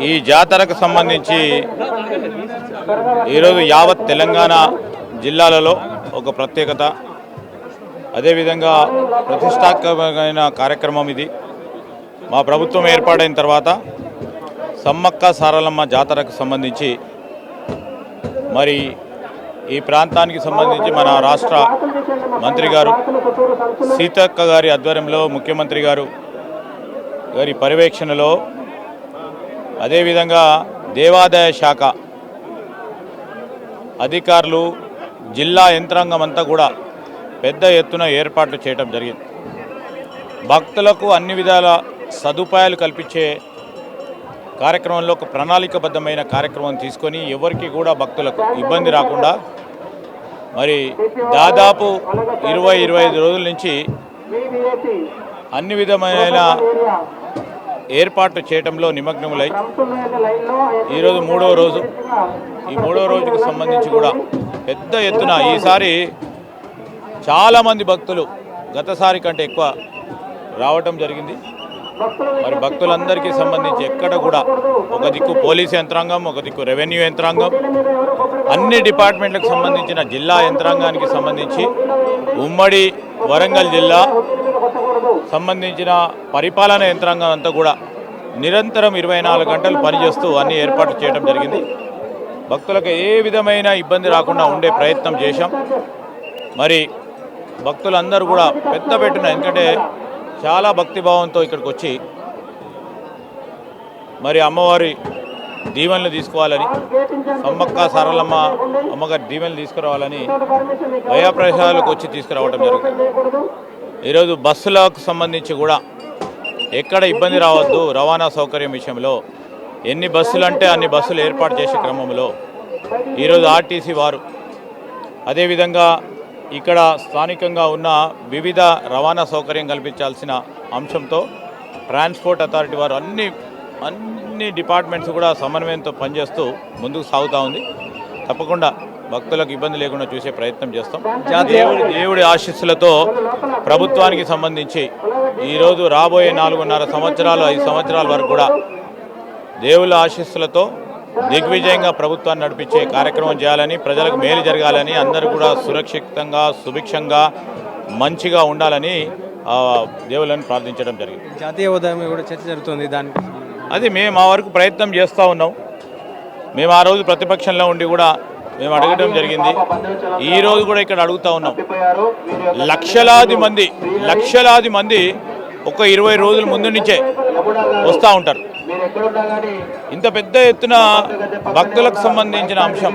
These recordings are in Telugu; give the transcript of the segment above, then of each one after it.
ఈ జాతరకు సంబంధించి ఈరోజు యావత్ తెలంగాణ జిల్లాలలో ఒక ప్రత్యేకత, అదేవిధంగా ప్రతిష్టాత్మకమైన కార్యక్రమం ఇది. మా ప్రభుత్వం ఏర్పాటైన తర్వాత సమ్మక్క సారలమ్మ జాతరకు సంబంధించి మరి ఈ ప్రాంతానికి సంబంధించి మన రాష్ట్ర మంత్రి గారు సీతక్క గారి ఆధ్వర్యంలో ముఖ్యమంత్రి గారి పర్యవేక్షణలో, అదేవిధంగా దేవాదాయ శాఖ అధికారులు, జిల్లా యంత్రాంగం అంతా కూడా పెద్ద ఎత్తున ఏర్పాట్లు చేయడం జరిగింది. భక్తులకు అన్ని విధాల సదుపాయాలు కల్పించే కార్యక్రమంలో ఒక ప్రణాళికబద్ధమైన కార్యక్రమం తీసుకొని ఎవరికి కూడా భక్తులకు ఇబ్బంది రాకుండా మరి దాదాపు 20-25 రోజుల నుంచి అన్ని విధమైన ఏర్పాట్లు చేయడంలో నిమగ్నములై ఈరోజు 3వ రోజు. ఈ 3వ రోజుకు సంబంధించి కూడా పెద్ద ఎత్తున ఈసారి చాలామంది భక్తులు గతసారి కంటే ఎక్కువ రావటం జరిగింది. మరి భక్తులందరికీ సంబంధించి ఎక్కడ కూడా ఒక దిక్కు పోలీసు యంత్రాంగం, ఒక దిక్కు రెవెన్యూ యంత్రాంగం, అన్ని డిపార్ట్మెంట్లకు సంబంధించిన జిల్లా యంత్రాంగానికి సంబంధించి ఉమ్మడి వరంగల్ జిల్లా సంబంధించిన పరిపాలన యంత్రాంగం అంతా కూడా నిరంతరం 24 గంటలు పనిచేస్తూ అన్ని ఏర్పాట్లు చేయడం జరిగింది. భక్తులకు ఏ విధమైన ఇబ్బంది రాకుండా ఉండే ప్రయత్నం చేశాం. మరి భక్తులందరూ కూడా పెద్ద పెట్టిన, ఎందుకంటే చాలా భక్తిభావంతో ఇక్కడికి వచ్చి మరి అమ్మవారి దీవెనలు తీసుకోవాలని, సమ్మక్క సారలమ్మ అమ్మగారి దీవెనలు తీసుకురావాలని భయప్రదేశాలకు వచ్చి తీసుకురావడం జరుగుతుంది. ఈరోజు బస్సులకు సంబంధించి కూడా ఎక్కడ ఇబ్బంది రావద్దు, రవాణా సౌకర్యం విషయంలో ఎన్ని బస్సులు అంటే అన్ని బస్సులు ఏర్పాటు చేసే క్రమంలో ఈరోజు ఆర్టీసీ వారు, అదేవిధంగా ఇక్కడ స్థానికంగా ఉన్న వివిధ రవాణా సౌకర్యం కల్పించాల్సిన అంశంతో ట్రాన్స్పోర్ట్ అథారిటీ వారు అన్ని డిపార్ట్మెంట్స్ కూడా సమన్వయంతో పనిచేస్తూ ముందుకు సాగుతూ ఉంది. తప్పకుండా భక్తులకు ఇబ్బంది లేకుండా చూసే ప్రయత్నం చేస్తాం. దేవుడి ఆశీస్సులతో ప్రభుత్వానికి సంబంధించి ఈరోజు రాబోయే 4.5 సంవత్సరాలు 5 సంవత్సరాల వరకు కూడా దేవుళ్ళ ఆశీస్సులతో దిగ్విజయంగా ప్రభుత్వాన్ని నడిపించే కార్యక్రమం చేయాలని, ప్రజలకు మేలు జరగాలని, అందరూ కూడా సురక్షితంగా సుభిక్షంగా మంచిగా ఉండాలని దేవుళ్ళని ప్రార్థించడం జరిగింది. జాతీయ హోదా కూడా చర్చ జరుగుతుంది. దానికి అది మేము ఆ వరకు ప్రయత్నం చేస్తూ ఉన్నాం. మేము ఆ రోజు ప్రతిపక్షంలో ఉండి కూడా మేము అడగడం జరిగింది. ఈరోజు కూడా ఇక్కడ అడుగుతూ ఉన్నాం. లక్షలాది మంది ఒక 20 రోజుల ముందు నుంచే వస్తూ ఉంటారు. ఇంత పెద్ద ఎత్తున భక్తులకు సంబంధించిన అంశం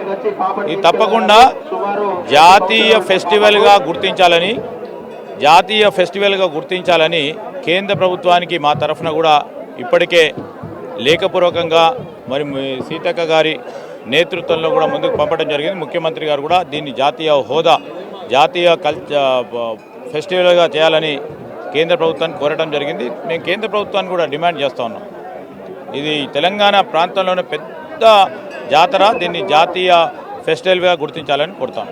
ఇది తప్పకుండా జాతీయ ఫెస్టివల్గా గుర్తించాలని కేంద్ర ప్రభుత్వానికి మా తరఫున కూడా ఇప్పటికే లేఖపూర్వకంగా మరి సీతక్క గారి నేతృత్వంలో కూడా ముందుకు పంపడం జరిగింది. ముఖ్యమంత్రి గారు కూడా దీన్ని జాతీయ ఫెస్టివల్గా చేయాలని కేంద్ర ప్రభుత్వాన్ని కోరడం జరిగింది. మేము కేంద్ర ప్రభుత్వాన్ని కూడా డిమాండ్ చేస్తూ ఉన్నాం. ఇది తెలంగాణ ప్రాంతంలోనే పెద్ద జాతర, దీన్ని జాతీయ ఫెస్టివల్గా గుర్తించాలని కోరుతాను.